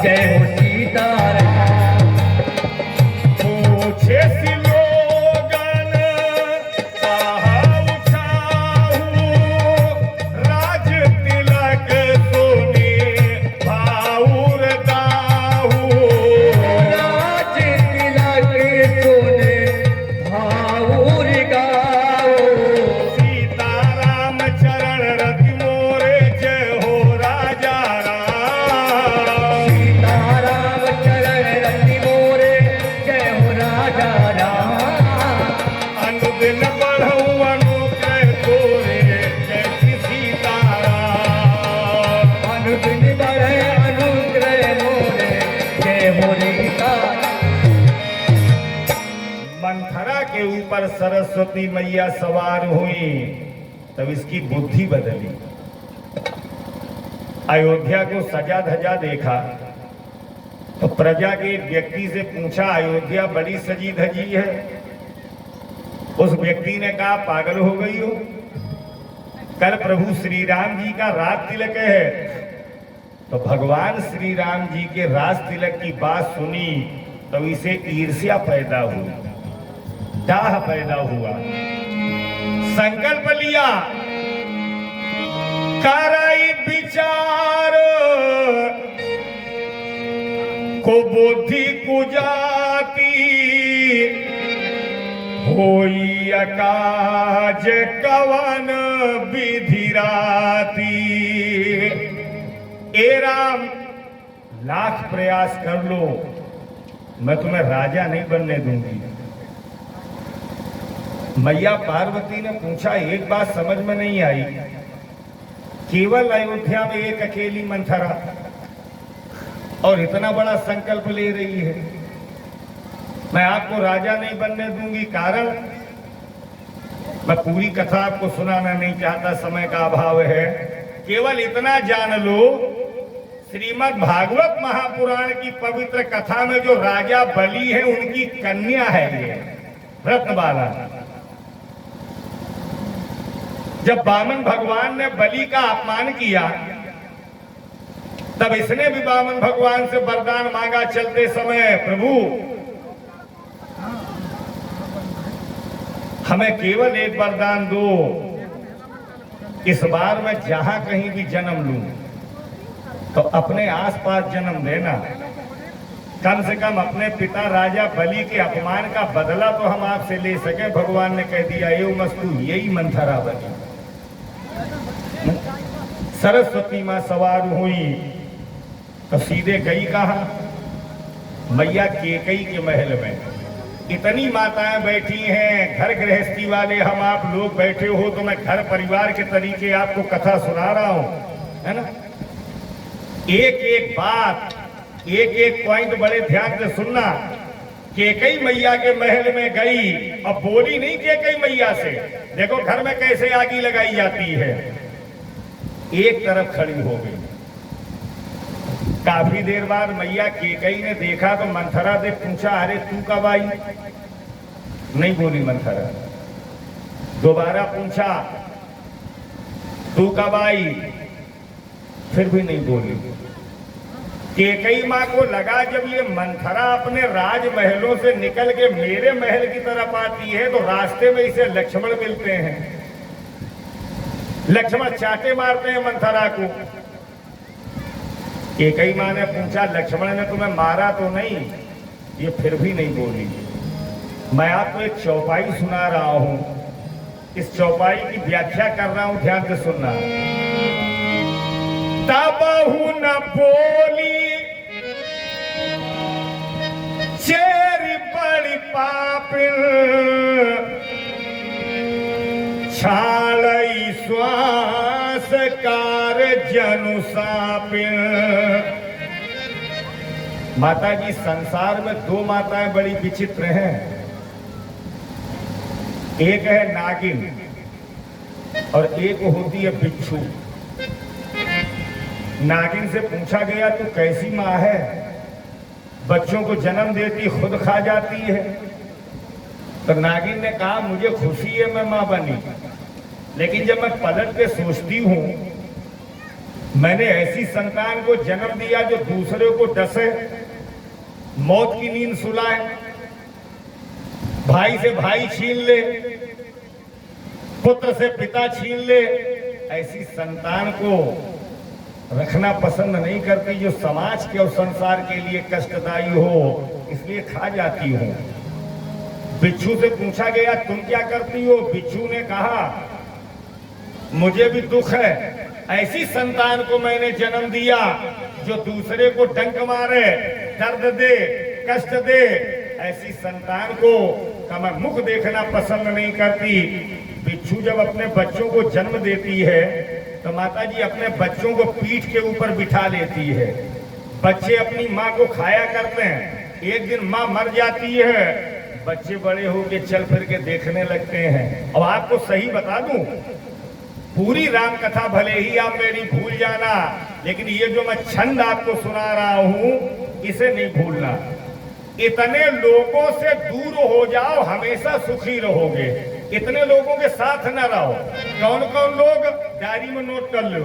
जय हो सीताराम। पूछे सिलोगन कहा उठाऊं, राज तिलक सोने भाऊर दाहू। राज तिलक सोने भाऊर गाओ। सीताराम चरण रति मोरे जय हो राजा राम। सीताराम चरण रति मोरे जय हो राजा राम। अनुदिन बढ़ऊ अनुग्रह तोरे जय श्री सीताराम। अनुदिन बढ़े अनुग्रह मोरे जय हो रीता। मंथरा के ऊपर सरस्वती मैया सवार हुई, तब इसकी बुद्धि बदली। अयोध्या को सजा धजा देखा तो प्रजा के एक व्यक्ति से पूछा, अयोध्या बड़ी सजी धजी है? उस व्यक्ति ने कहा, पागल हो गई हो, कल प्रभु श्री राम जी का राज तिलक है। तो भगवान श्री राम जी के राज तिलक की बात सुनी तो इसे ईर्ष्या पैदा हुई, दाह पैदा हुआ। संकल्प लिया, करई विचार को बुद्धि कुजाती, होई अकाज कवन विधि राती। ए राम, लाख प्रयास कर लो, मैं तुम्हें राजा नहीं बनने दूंगी। मैया पार्वती ने पूछा, एक बात समझ में नहीं आई, केवल अयोध्या में एक अकेली मंथरा और इतना बड़ा संकल्प ले रही है, मैं आपको राजा नहीं बनने दूंगी। कारण मैं पूरी कथा आपको सुनाना नहीं चाहता, समय का अभाव है। केवल इतना जान लो, श्रीमद् भागवत महापुराण की पवित्र कथा में जो राजा बलि है उनकी कन्या है ये रत्नबाला। जब वामन भगवान ने बलि का अपमान किया तब इसने भी वामन भगवान से वरदान मांगा चलते समय, प्रभु हमें केवल एक वरदान दो, इस बार मैं जहां कहीं भी जन्म लूं तो अपने आसपास जन्म देना, कम से कम अपने पिता राजा बलि के अपमान का बदला तो हम आपसे ले सके। भगवान ने कह दिया, एवं मस्तु, यही मंथरा बनी। सरस्वती मां सवार हुई तो सीधे गई कहां? मैया केकई के महल में। इतनी माताएं बैठी हैं, घर गृहस्थी वाले हम आप लोग बैठे हो, तो मैं घर परिवार के तरीके आपको कथा सुना रहा हूं, है ना। एक एक बात, एक एक पॉइंट बड़े ध्यान से सुनना। केकई मैया के महल में गई और बोली नहीं केकई मैया से, देखो घर में कैसे आगी लगाई जाती है, एक तरफ खड़ी हो गई। काफी देर बाद मैया केकई ने देखा तो मंथरा से पूछा, अरे तू कब आई? नहीं बोली मंथरा। दोबारा पूछा, तू कब आई? फिर भी नहीं बोली। केकई मां को लगा जब ये मंथरा अपने राजमहलों से निकल के मेरे महल की तरफ आती है तो रास्ते में इसे लक्ष्मण मिलते हैं। लक्ष्मण चाटे मारते हैं मंथरा को। केकई मां ने पूछा, लक्ष्मण ने तुम्हें मारा तो नहीं? ये फिर भी नहीं बोली। मैं आपको एक चौपाई सुना रहा हूं, इस चौपाई की व्याख्या कर रहा हूं, ध्यान से सुनना। तबहु न बोली चेरी बड़ी पापिन, छालई श्वास कार जनु सापिन। माता जी, संसार में दो माताएं बड़ी विचित्र हैं। एक है नागिन और एक होती है बिच्छू। नागिन से पूछा गया, तू कैसी माँ है? बच्चों को जन्म देती, खुद खा जाती है। तो नागिन ने कहा, मुझे खुशी है मैं माँ बनी, लेकिन जब मैं पलट के सोचती हूँ मैंने ऐसी संतान को जन्म दिया जो दूसरे को डसे, मौत की नींद सुलाए, भाई से भाई छीन ले, पुत्र से पिता छीन ले। ऐसी संतान को रखना पसंद नहीं करती जो समाज के और संसार के लिए कष्टदायी हो, इसलिए खा जाती हूं। बिच्छू से पूछा गया तुम क्या करती हो? बिच्छू ने कहा मुझे भी दुख है, ऐसी संतान को मैंने जन्म दिया जो दूसरे को डंक मारे, दर्द दे, कष्ट दे। ऐसी संतान को का मैं मुख देखना पसंद नहीं करती। बिच्छू जब अपने बच्चों को जन्म देती है तो माता जी अपने बच्चों को पीठ के ऊपर बिठा लेती है। बच्चे अपनी माँ को खाया करते हैं। एक दिन माँ मर जाती है, बच्चे बड़े होके चल फिर के देखने लगते हैं। अब आपको सही बता दूं, पूरी राम कथा भले ही आप मेरी भूल जाना, लेकिन ये जो मैं छंद आपको सुना रहा हूं इसे नहीं भूलना। इतने लोगों से दूर हो जाओ, हमेशा सुखी रहोगे। इतने लोगों के साथ न रहो। कौन कौन लोग? डायरी में नोट कर लो।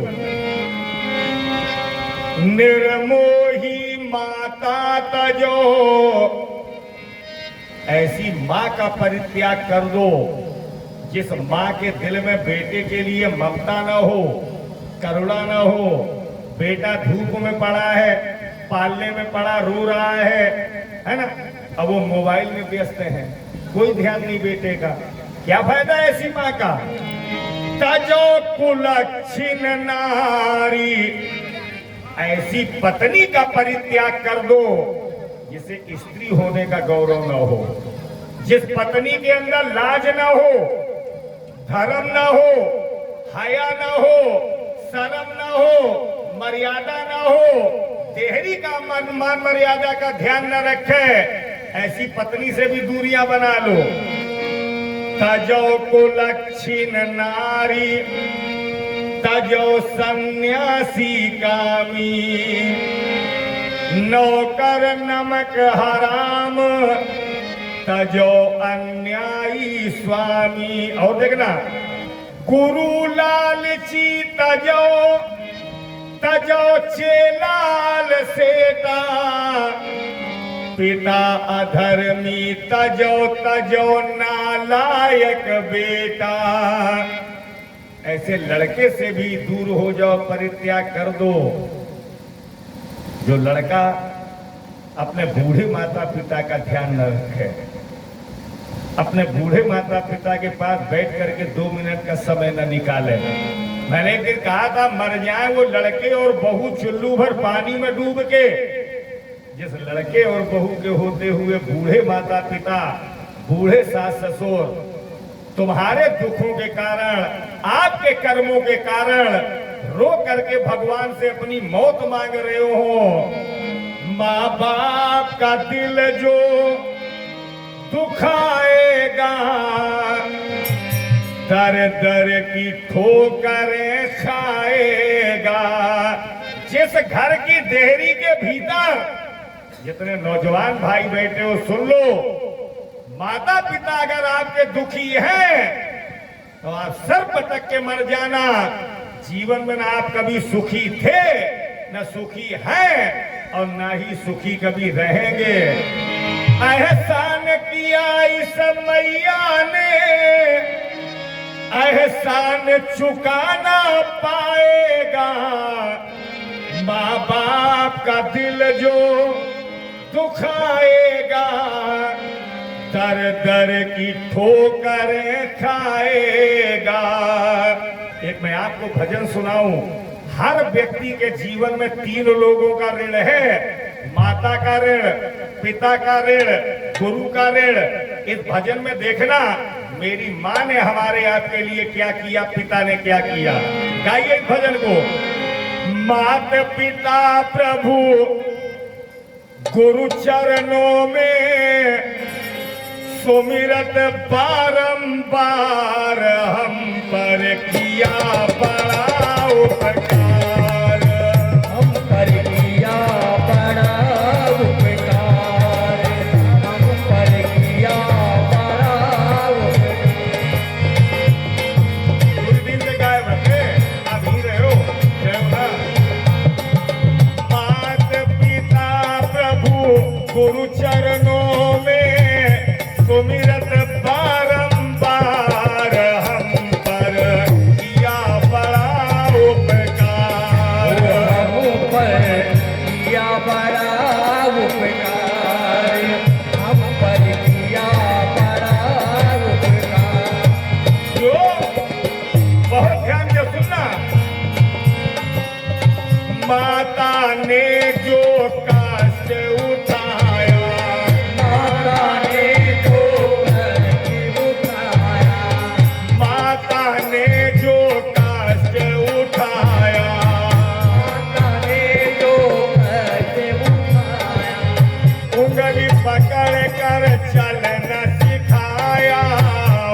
निर्मोही माता तजो, ऐसी माँ का परित्याग कर दो जिस माँ के दिल में बेटे के लिए ममता न हो, करुणा न हो। बेटा धूप में पड़ा है, पालने में पड़ा, रो रहा है ना? अब वो मोबाइल में व्यस्त हैं, कोई ध्यान नहीं बेटे का। क्या फायदा ऐसी माँ का? तजो कुलक्षिण नारी, ऐसी पत्नी का परित्याग कर दो जिसे स्त्री होने का गौरव न हो, जिस पत्नी के अंदर लाज न हो, धर्म न हो, हया न हो, शर्म न हो, मर्यादा न हो, देहरी का मान मर्यादा का ध्यान न रखे, ऐसी पत्नी से भी दूरियां बना लो। तजो कुलक्षिण नारी, तजो सन्यासी कामी, नौकर नमक हराम, तजो अन्यायी स्वामी। और देखना, गुरु लालची तजो, तजो चेलाल सेता, पिता अधर्मी तजो, तजो नालायक बेटा। ऐसे लड़के से भी दूर हो जाओ, परित्याग कर दो। जो लड़का अपने बूढ़े माता पिता का ध्यान न रखे, अपने बूढ़े माता पिता के पास बैठ करके 2 मिनट का समय न निकाले। मैंने एक दिन कहा था मर जाए वो लड़के और बहू चुल्लू भर पानी में डूब के। जिस लड़के और बहू के होते हुए बूढ़े माता पिता, बूढ़े सास ससुर तुम्हारे दुखों के कारण, आपके कर्मों के कारण रो करके भगवान से अपनी मौत मांग रहे हो। माँ बाप का दिल जो दुखाएगा, दर दर की ठोकरें खाएगा। जिस घर की देहरी के भीतर, जितने नौजवान भाई बैठे हो सुन लो, माता पिता अगर आपके दुखी हैं तो आप सर पटक के मर जाना। जीवन में ना आप कभी सुखी थे, न सुखी हैं, और ना ही सुखी कभी रहेंगे। एहसान किया इस मैया ने, एहसान चुकाना पाएगा। माँ बाप का दिल जो दुखाएगा, दर दर की ठोकरें खाएगा। एक मैं आपको भजन सुनाऊं। हर व्यक्ति के जीवन में 3 लोगों का ऋण है, माता का ऋण, पिता का ऋण, गुरु का ऋण। इस भजन में देखना मेरी माँ ने हमारे आपके लिए क्या किया, पिता ने क्या किया। गाइए इस भजन को। मात पिता प्रभु गुरु चरणों में, सुमिरत बारंबार हम पर किया बड़ा उपकार, हम पर किया बड़ा उपकार, हम पर किया बड़ा उपकार। कुछ दिन से गायब रखे, आप ही रहे हो। गुरु चरणों में सुमिरत बारंबार हम पर किया बड़ा उपकार। हम पर किया बड़ा उपकार, हम पर किया बड़ा उपकार। जो बहुत ध्यान से सुनना, माता ने जो कष्ट उठाया, माता ने जो कष्ट उठाया, माता ने जो कष्ट उठाया, माता ने जो कष्ट उठाया, उंगली पकड़ कर चलना सिखाया,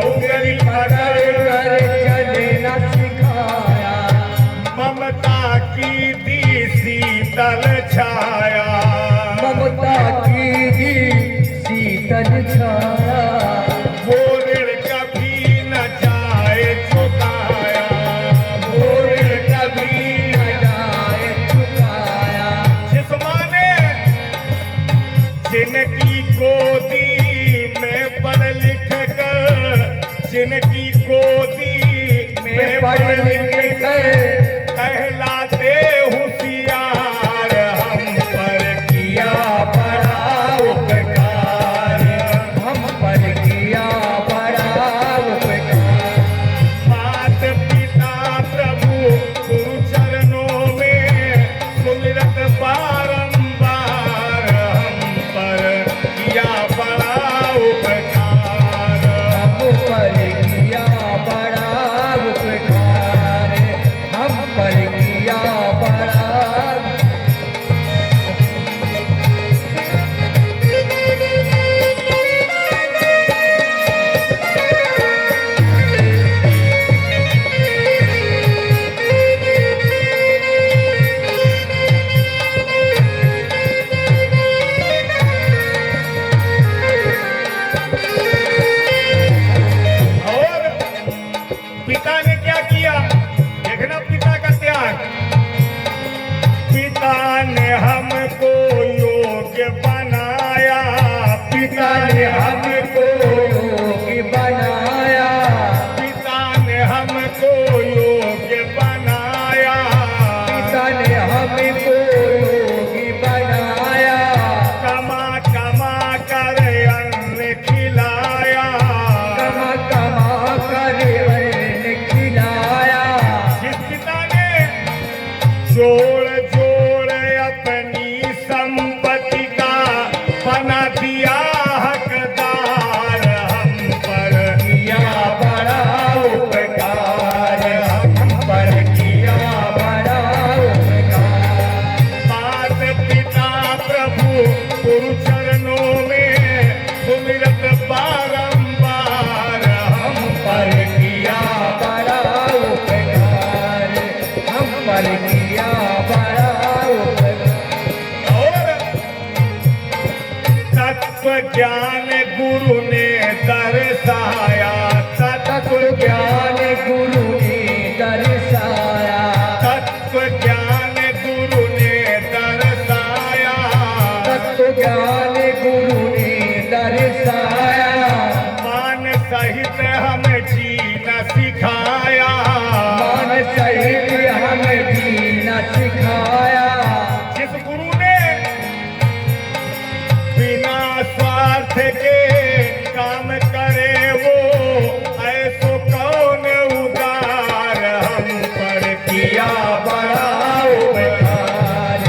उंगली पकड़ कर चलना सिखाया, ममता की दी शीतल छाया, ममता की दी शीतल छाया, वो ऋण कभी न जाए चुकाया, वो ऋण कभी न जाए चुकाया। जिस माँ ने जिनकी गोदी में पढ़ लिख कर, जिनकी गोदी में पढ़ लिख कर कहलाते होशियार, हम पर किया बड़ा उपकार, हम पर किया बड़ा उपकार। मात पिता प्रभु गुरु चरणों में सुमिरत बारंबार, हम पर किया बड़ा उपकार। हम पर किया बड़ा उपकार, हम पर किया बड़ा। और पिता ने क्या किया, देखना पिता का त्याग। पिता ने हमको योग्य बनाया, पिता ने हमको योगी बनाया, पिता ने हमको योग्य बनाया, पिता ने हमको योगी बनाया, कमा कमा कर अन्न खिलाया, कमा कमा कर अन्न खिलाया। जिस पिता ने जोड़ जोड़ अपनी संपत्ति का बना दिया हकदार, हम पर किया बड़ा उपकार, हम पर किया बड़ा उपकार। मात पिता प्रभु गुरु चरणों में सुमिरत बारंबार, हम पर किया बड़ा उपकार, हम पर किया बड़ा उपकार। और तत्व ज्ञान गुरु ने दर्शाया, तत्व ज्ञान गुरु ने दर्शाया, तत्व ज्ञान गुरु ने दर्शाया, तत्व ज्ञान गुरु ने दर्शाया। मान सहित हम जीना सिखाया, मान सहित हमें जीना सिखाया। जिस गुरु ने बिना स्वार्थ के काम करे वो ऐसो कौन उदार, हम पर किया बड़ा उपकार,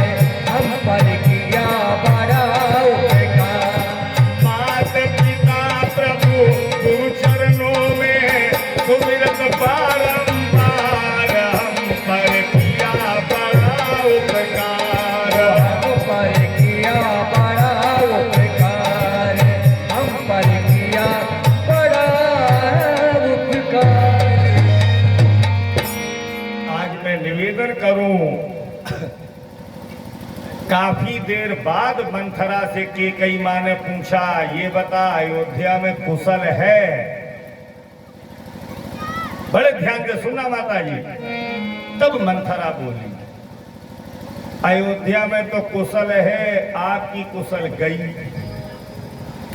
हम पर किया बड़ा उपकार। मात पिता प्रभु गुरु चरणों में सुमिरत बारंबार, हम पर किया बड़ा उपकार। हम पर किया बड़ा उपकार, हम पर किया बड़ा उपकार। आज मैं निवेदन करूं, काफी देर बाद मंथरा से केकई माँ ने पूछा, ये बता अयोध्या में कुशल है? बड़े ध्यान से सुनना माता जी। तब मंथरा बोली, अयोध्या में तो कुशल है, आपकी कुशल गई।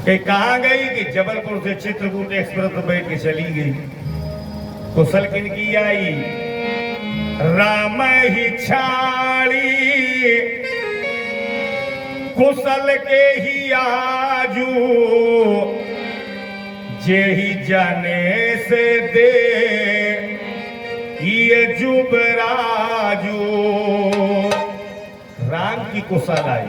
कि कहाँ गई कि जबलपुर से चित्रकूट एक्सप्रेस पर बैठ के चली गई। कुशल किनकी आई? राम ही छाड़ी कुशल के ही आजू, जे ही जाने से दे ये जुबराजू। राम की कुशल आई।